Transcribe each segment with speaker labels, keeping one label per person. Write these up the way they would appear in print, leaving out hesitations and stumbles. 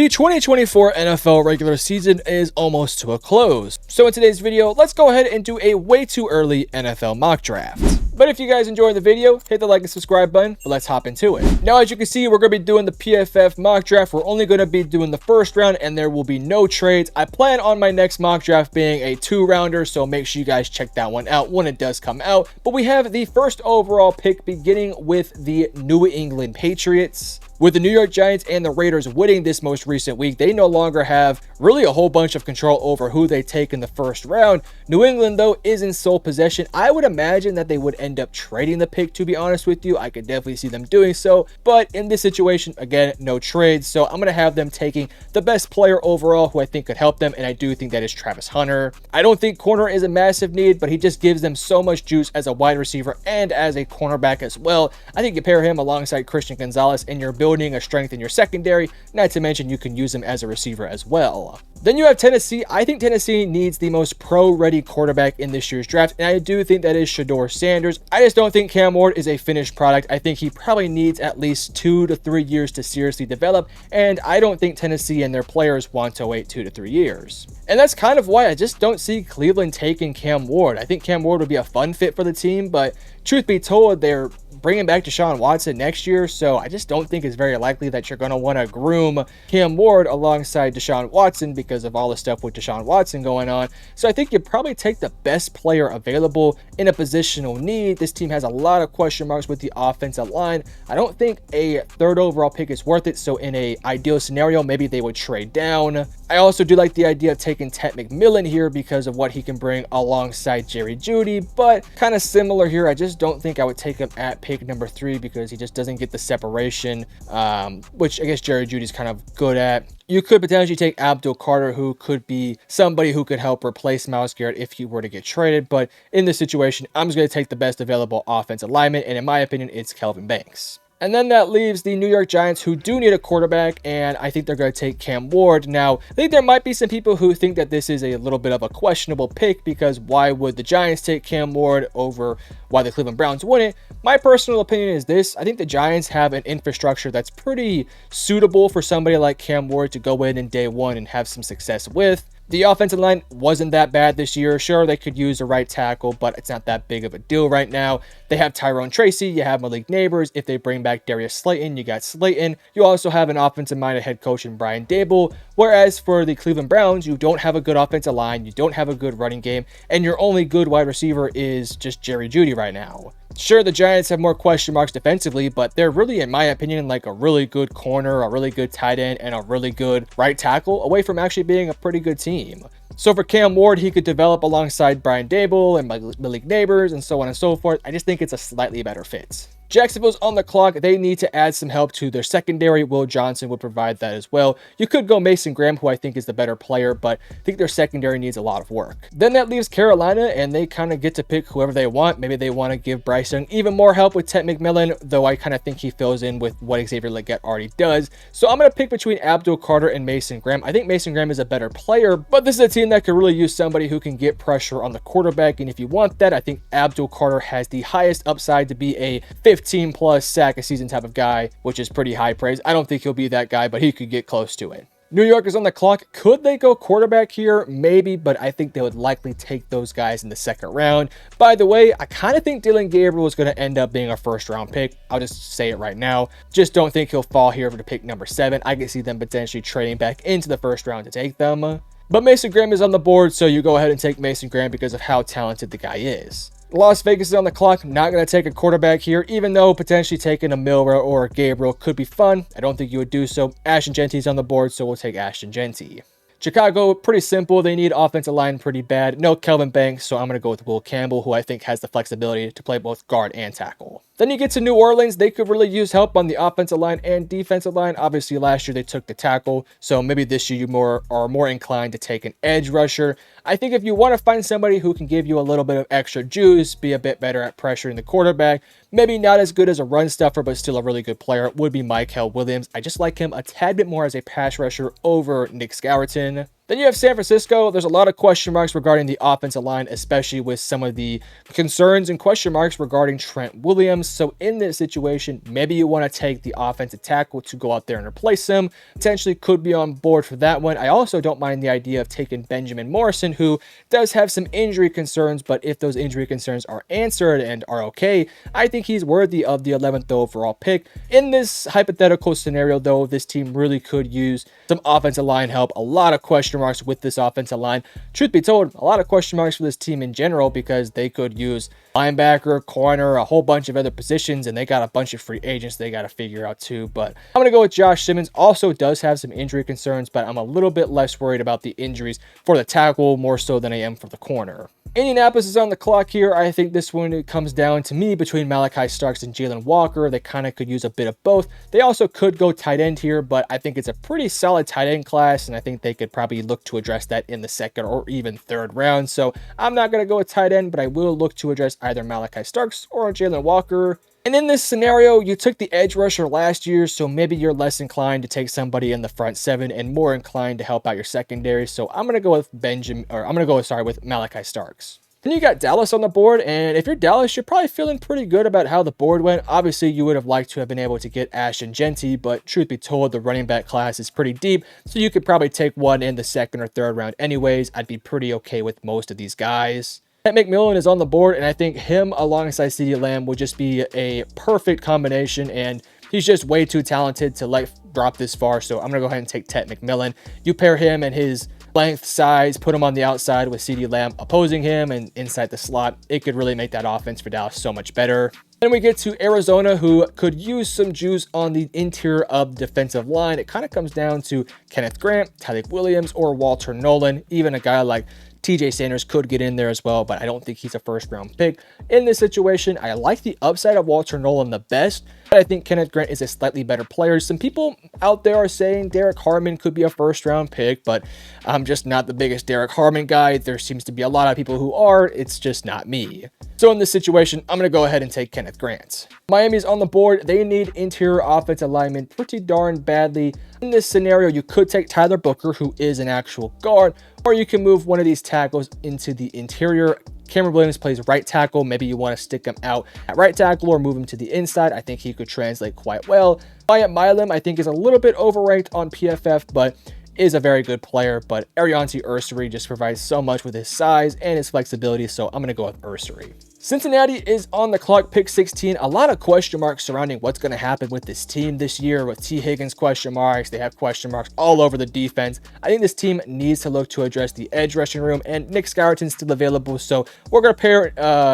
Speaker 1: The 2024 NFL regular season is almost to a close, so in today's video, let's go ahead and do a way too early NFL mock draft. But if you guys enjoyed the video, hit the like and subscribe button, but let's hop into it. Now, as you can see, we're going to be doing the PFF mock draft. We're only going to be doing the first round, and there will be no trades. I plan on my next mock draft being a 2-rounder, so make sure you guys check that one out when it does come out. But we have the first overall pick beginning with the New England Patriots. With the New York Giants and the Raiders winning this most recent week, they no longer have really a whole bunch of control over who they take in the first round. New England, though, is in sole possession. I would imagine that they would end up trading the pick, to be honest with you. I could definitely see them doing so. But in this situation, again, no trades. So I'm going to have them taking the best player overall who I think could help them. And I do think that is Travis Hunter. I don't think corner is a massive need, but he just gives them so much juice as a wide receiver and as a cornerback as well. I think you pair him alongside Christian Gonzalez and you're building a strength in your secondary, not to mention you can use him as a receiver as well. Then you have Tennessee. I think Tennessee needs the most pro-ready quarterback in this year's draft, and I do think that is Shedeur Sanders. I just don't think Cam Ward is a finished product. I think he probably needs at least 2 to 3 years to seriously develop, and I don't think Tennessee and their players want to wait 2 to 3 years. And that's kind of why I just don't see Cleveland taking Cam Ward. I think Cam Ward would be a fun fit for the team, but truth be told, they're bringing back Deshaun Watson next year, so I just don't think it's very likely that you're going to want to groom Cam Ward alongside Deshaun Watson because of all the stuff with Deshaun Watson going on. So I think you'd probably take the best player available in a positional need. This team has a lot of question marks with the offensive line. I don't think a 3rd overall pick is worth it, so in a ideal scenario, maybe they would trade down. I also do like the idea of taking Ted McMillan here because of what he can bring alongside Jerry Jeudy, but kind of similar here. I just don't think I would take him at pick number 3 because he just doesn't get the separation, which I guess Jerry Jeudy's kind of good at. You could potentially take Abdul Carter, who could be somebody who could help replace Myles Garrett if he were to get traded. But in this situation, I'm just going to take the best available offensive lineman, and in my opinion, it's Kelvin Banks. And then that leaves the New York Giants, who do need a quarterback, and I think they're going to take Cam Ward. Now, I think there might be some people who think that this is a little bit of a questionable pick because why would the Giants take Cam Ward over why the Cleveland Browns wouldn't? My personal opinion is this. I think the Giants have an infrastructure that's pretty suitable for somebody like Cam Ward to go in day one and have some success with. The offensive line wasn't that bad this year. Sure, they could use a right tackle, but it's not that big of a deal right now. They have Tyrone Tracy. You have Malik Neighbors. If they bring back Darius Slayton, you got Slayton. You also have an offensive-minded head coach in Brian Daboll. Whereas for the Cleveland Browns, you don't have a good offensive line. You don't have a good running game. And your only good wide receiver is just Jerry Jeudy right now. Sure, the Giants have more question marks defensively, but they're really, in my opinion, like a really good corner, a really good tight end, and a really good right tackle away from actually being a pretty good team. So for Cam Ward, he could develop alongside Brian Daboll and Malik Neighbors and so on and so forth. I just think it's a slightly better fit. Jacksonville's on the clock. They need to add some help to their secondary. Will Johnson would provide that as well. You could go Mason Graham, who I think is the better player, but I think their secondary needs a lot of work. Then that leaves Carolina, and they kind of get to pick whoever they want. Maybe they want to give Bryce Young even more help with Ted McMillan, though I kind of think he fills in with what Xavier Legette already does. So I'm going to pick between Abdul Carter and Mason Graham. I think Mason Graham is a better player, but this is a team that could really use somebody who can get pressure on the quarterback, and if you want that, I think Abdul Carter has the highest upside to be a 15-plus sack a season type of guy, which is pretty high praise. I don't think he'll be that guy, but he could get close to it. New York is on the clock. Could they go quarterback here? Maybe, but I think they would likely take those guys in the 2nd round. By the way, I kind of think Dylan Gabriel is going to end up being a 1st-round pick. I'll just say it right now. Just don't think he'll fall here to pick number 7. I can see them potentially trading back into the 1st round to take them. But Mason Graham is on the board, so you go ahead and take Mason Graham because of how talented the guy is. Las Vegas is on the clock. Not going to take a quarterback here, even though potentially taking a Milroe or a Gabriel could be fun. I don't think you would do so. Ashton Genty's on the board, so we'll take Ashton Genty. Chicago, pretty simple. They need offensive line pretty bad. No Kelvin Banks, so I'm going to go with Will Campbell, who I think has the flexibility to play both guard and tackle. Then you get to New Orleans. They could really use help on the offensive line and defensive line. Obviously, last year they took the tackle, so maybe this year you are more inclined to take an edge rusher. I think if you want to find somebody who can give you a little bit of extra juice, be a bit better at pressuring the quarterback, maybe not as good as a run stuffer, but still a really good player, would be Mykal Williams. I just like him a tad bit more as a pass rusher over Nick Skouerton. Then you have San Francisco. There's a lot of question marks regarding the offensive line, especially with some of the concerns and question marks regarding Trent Williams. So in this situation, maybe you want to take the offensive tackle to go out there and replace him. Potentially could be on board for that one. I also don't mind the idea of taking Benjamin Morrison, who does have some injury concerns, but if those injury concerns are answered and are okay, I think he's worthy of the 11th overall pick. In this hypothetical scenario, though, this team really could use some offensive line help. A lot of question marks with this offensive line. Truth be told, a lot of question marks for this team in general, because they could use linebacker, corner, a whole bunch of other positions, and they got a bunch of free agents they got to figure out too. But I'm going to go with Josh Simmons. Also does have some injury concerns, but I'm a little bit less worried about the injuries for the tackle more so than I am for the corner. Indianapolis is on the clock here. I think this one, it comes down to me between Malachi Starks and Jalen Walker. They kind of could use a bit of both. They also could go tight end here, but I think it's a pretty solid tight end class, and I think they could probably look to address that in the second or even third round. So I'm not going to go with tight end, but I will look to address either Malachi Starks or Jalen Walker. And in this scenario, you took the edge rusher last year, so maybe you're less inclined to take somebody in the front seven and more inclined to help out your secondary. So I'm going to go with Malachi Starks. Then you got Dallas on the board, and if you're Dallas, you're probably feeling pretty good about how the board went. Obviously, you would have liked to have been able to get Ashton Genty, but truth be told, the running back class is pretty deep, so you could probably take one in the second or third round anyways. I'd be pretty okay with most of these guys. Ted McMillan is on the board, and I think him alongside CeeDee Lamb would just be a perfect combination, and he's just way too talented to drop this far, so I'm going to go ahead and take Ted McMillan. You pair him and his length, size, put him on the outside with CeeDee Lamb opposing him and inside the slot. It could really make that offense for Dallas so much better. Then we get to Arizona, who could use some juice on the interior of the defensive line. It kind of comes down to Kenneth Grant, Tyreek Williams, or Walter Nolan. Even a guy like TJ Sanders could get in there as well, but I don't think he's a first-round pick. In this situation, I like the upside of Walter Nolan the best, but I think Kenneth Grant is a slightly better player. Some people out there are saying Derek Harmon could be a first-round pick, but I'm just not the biggest Derek Harmon guy. There seems to be a lot of people who are. It's just not me. So in this situation, I'm going to go ahead and take Kenneth Grant. Miami's on the board. They need interior offensive linemen pretty darn badly. In this scenario, you could take Tyler Booker, who is an actual guard, or you can move one of these tackles into the interior. Cameron Williams plays right tackle. Maybe you want to stick him out at right tackle or move him to the inside. I think he could translate quite well. Wyatt Milam, I think, is a little bit overranked on PFF, but is a very good player. But Arianti Ursary just provides so much with his size and his flexibility, so I'm going to go with Ursary. Cincinnati is on the clock, pick 16. A lot of question marks surrounding what's going to happen with this team this year. With T. Higgins question marks, they have question marks all over the defense. I think this team needs to look to address the edge rushing room, and Nick Scourton's still available, so we're going to pair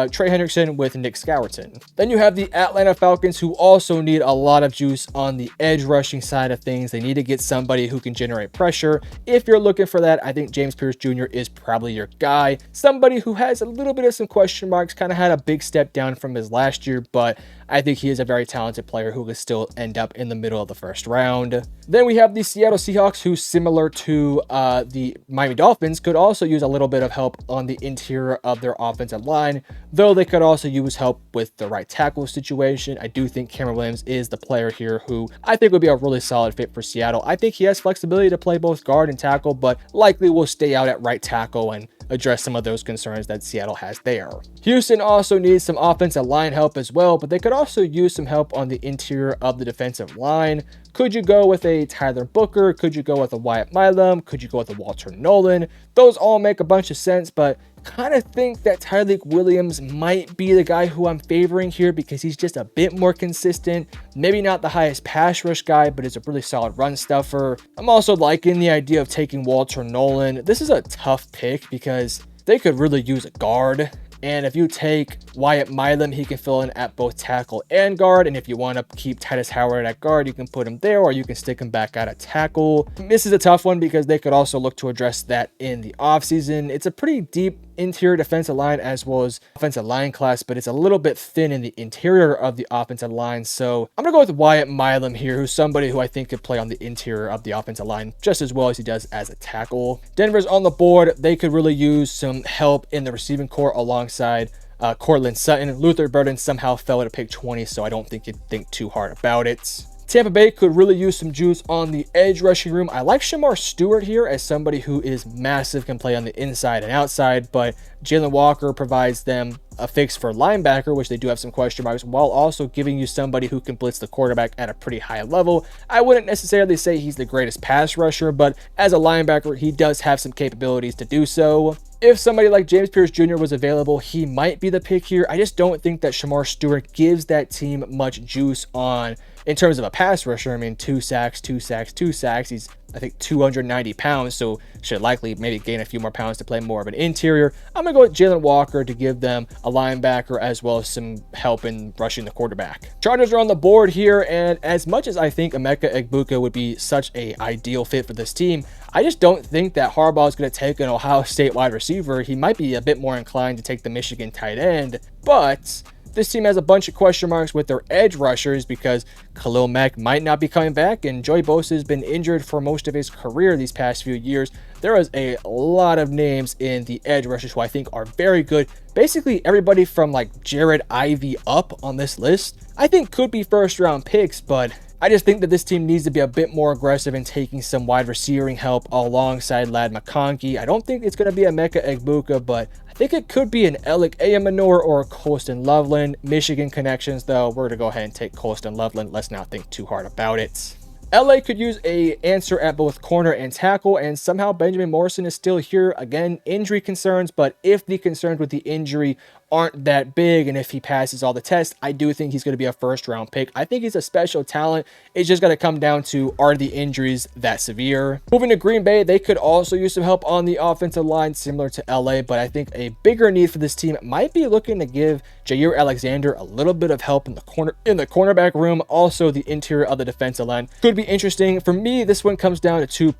Speaker 1: Trey Hendrickson with Nick Scourton. Then you have the Atlanta Falcons, who also need a lot of juice on the edge rushing side of things. They need to get somebody who can generate pressure. If you're looking for that, I think James Pierce Jr. is probably your guy. Somebody who has a little bit of some question marks, kind of had a big step down from his last year, but I think he is a very talented player who could still end up in the middle of the first round. Then we have the Seattle Seahawks, who, similar to the Miami Dolphins, could also use a little bit of help on the interior of their offensive line, though they could also use help with the right tackle situation. I do think Cameron Williams is the player here who I think would be a really solid fit for Seattle. I think he has flexibility to play both guard and tackle, but likely will stay out at right tackle and address some of those concerns that Seattle has there. Houston also needs some offensive line help as well, but they could also use some help on the interior of the defensive line. Could you go with a Tyler Booker? Could you go with a Wyatt Milam? Could you go with a Walter Nolan? Those all make a bunch of sense, but kind of think that Tyreek Williams might be the guy who I'm favoring here because he's just a bit more consistent. Maybe not the highest pass rush guy, but is a really solid run stuffer. I'm also liking the idea of taking Walter Nolan. This is a tough pick because they could really use a guard. And if you take Wyatt Milam, he can fill in at both tackle and guard. And if you want to keep Titus Howard at guard, you can put him there, or you can stick him back out at tackle. This is a tough one because they could also look to address that in the offseason. It's a pretty deep interior defensive line as well as offensive line class, but it's a little bit thin in the interior of the offensive line. So I'm going to go with Wyatt Milam here, who's somebody who I think could play on the interior of the offensive line just as well as he does as a tackle. Denver's on the board. They could really use some help in the receiving corps alongside Cortland Sutton. Luther Burden somehow fell at pick 20, so I don't think you'd think too hard about it. Tampa Bay could really use some juice on the edge rushing room. I like Shamar Stewart here as somebody who is massive, can play on the inside and outside, but Jalen Walker provides them a fix for linebacker, which they do have some question marks, while also giving you somebody who can blitz the quarterback at a pretty high level. I wouldn't necessarily say he's the greatest pass rusher, but as a linebacker, he does have some capabilities to do so. If somebody like James Pierce Jr. was available, he might be the pick here. I just don't think that Shamar Stewart gives that team much juice in terms of a pass rusher. I mean, 2 sacks, 2 sacks, 2 sacks. He's, I think, 290 pounds, so should likely maybe gain a few more pounds to play more of an interior. I'm going to go with Jalen Walker to give them a linebacker as well as some help in rushing the quarterback. Chargers are on the board here, and as much as I think Emeka Egbuka would be such an ideal fit for this team, I just don't think that Harbaugh is going to take an Ohio State wide receiver. He might be a bit more inclined to take the Michigan tight end, but this team has a bunch of question marks with their edge rushers because Khalil Mack might not be coming back, and Joey Bosa has been injured for most of his career these past few years. There is a lot of names in the edge rushers who I think are very good. Basically, everybody from like Jared Ivey up on this list, I think could be first-round picks, but I just think that this team needs to be a bit more aggressive in taking some wide receiving help alongside Ladd McConkey. I don't think it's going to be a Emeka Egbuka, but I think it could be an Alec Ayamanor or a Colston Loveland. Michigan connections, though, we're going to go ahead and take Colston Loveland. Let's not think too hard about it. LA could use a answer at both corner and tackle, and somehow Benjamin Morrison is still here. Again, injury concerns, but if the concerns with the injury aren't that big, and if he passes all the tests, I do think he's going to be a first-round pick. I think he's a special talent. It's just going to come down to, are the injuries that severe? Moving to Green Bay, they could also use some help on the offensive line, similar to LA, but I think a bigger need for this team might be looking to give Jair Alexander a little bit of help in the cornerback room. Also, the interior of the defensive line could be interesting. For me, this one comes down to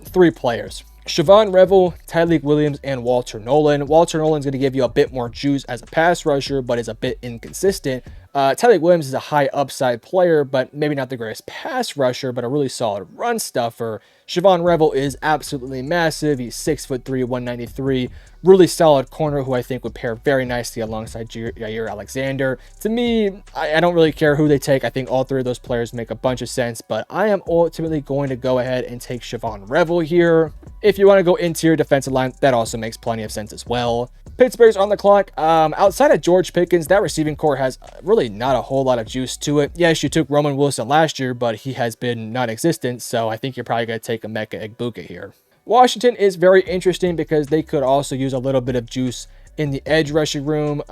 Speaker 1: three players: Siobhan Revel, Tyleik Williams, and Walter Nolan. Walter Nolan's going to give you a bit more juice as a pass rusher, but is a bit inconsistent. Tyleik Williams is a high upside player, but maybe not the greatest pass rusher, but a really solid run stuffer. Siobhan Revel is absolutely massive. He's 6'3", 193. Really solid corner who I think would pair very nicely alongside Jair Alexander. To me, I don't really care who they take. I think all three of those players make a bunch of sense, but I am ultimately going to go ahead and take Siobhan Revel here. If you want to go interior defensive line, that also makes plenty of sense as well. Pittsburgh's on the clock. Outside of George Pickens, that receiving core has really not a whole lot of juice to it. Yes, you took Roman Wilson last year, but he has been non-existent, so I think you're probably going to take Emeka Egbuka here. Washington is very interesting because they could also use a little bit of juice in the edge rushing room.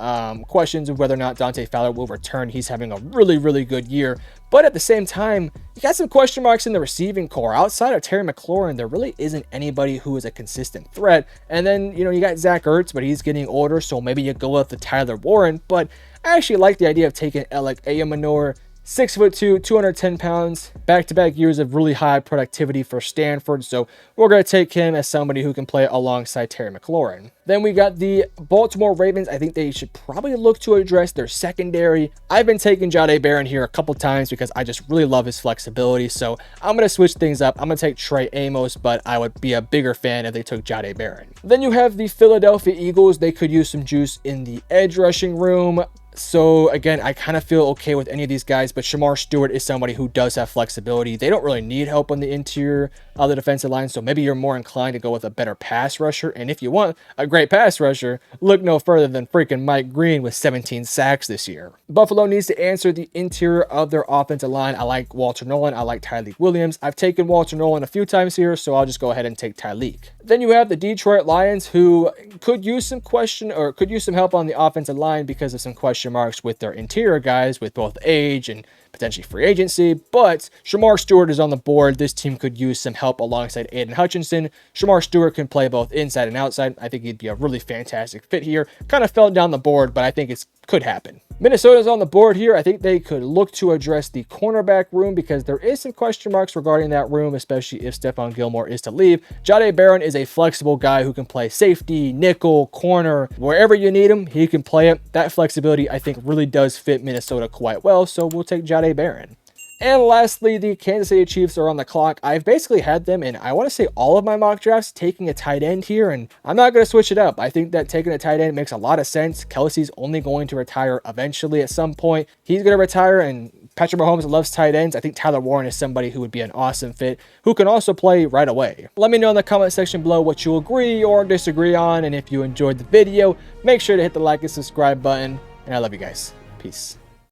Speaker 1: Questions of whether or not Dante Fowler will return. He's having a really, really good year. But at the same time, you got some question marks in the receiving core. Outside of Terry McLaurin, there really isn't anybody who is a consistent threat. And then, you got Zach Ertz, but he's getting older, so maybe you go with the Tyler Warren. But I actually like the idea of taking Alec Ayamanor. 6'2", 210 pounds, back-to-back years of really high productivity for Stanford, so we're going to take him as somebody who can play alongside Terry McLaurin. Then we got the Baltimore Ravens. I think they should probably look to address their secondary. I've been taking Jahdae Barron here a couple times because I just really love his flexibility, so I'm going to switch things up. I'm going to take Trey Amos, but I would be a bigger fan if they took Jahdae Barron. Then you have the Philadelphia Eagles. They could use some juice in the edge rushing room. So again, I kind of feel okay with any of these guys, but Shamar Stewart is somebody who does have flexibility. They don't really need help on the interior of the defensive line, so maybe you're more inclined to go with a better pass rusher. And if you want a great pass rusher, look no further than freaking Mike Green with 17 sacks this year. Buffalo needs to answer the interior of their offensive line. I like Walter Nolan. I like Tyleik Williams. I've taken Walter Nolan a few times here, so I'll just go ahead and take Tyleik. Then you have the Detroit Lions, who could use some help on the offensive line because of some question marks with their interior guys, with both age and potentially free agency. But Shamar Stewart is on the board. This team could use some help alongside Aiden Hutchinson. Shamar Stewart can play both inside and outside. I think he'd be a really fantastic fit here. Kind of fell down the board, but I think it could happen. Minnesota's on the board here. I think they could look to address the cornerback room because there is some question marks regarding that room, especially if Stephon Gilmore is to leave. Jahdae Barron is a flexible guy who can play safety, nickel, corner, wherever you need him, he can play it. That flexibility, I think, really does fit Minnesota quite well, so we'll take Jahdae Barron. And lastly, the Kansas City Chiefs are on the clock. I've basically had them in, I want to say, all of my mock drafts taking a tight end here, and I'm not going to switch it up. I think that taking a tight end makes a lot of sense. Kelsey's only going to retire eventually at some point. He's going to retire, and Patrick Mahomes loves tight ends. I think Tyler Warren is somebody who would be an awesome fit, who can also play right away. Let me know in the comment section below what you agree or disagree on, and if you enjoyed the video, make sure to hit the like and subscribe button, and I love you guys. Peace.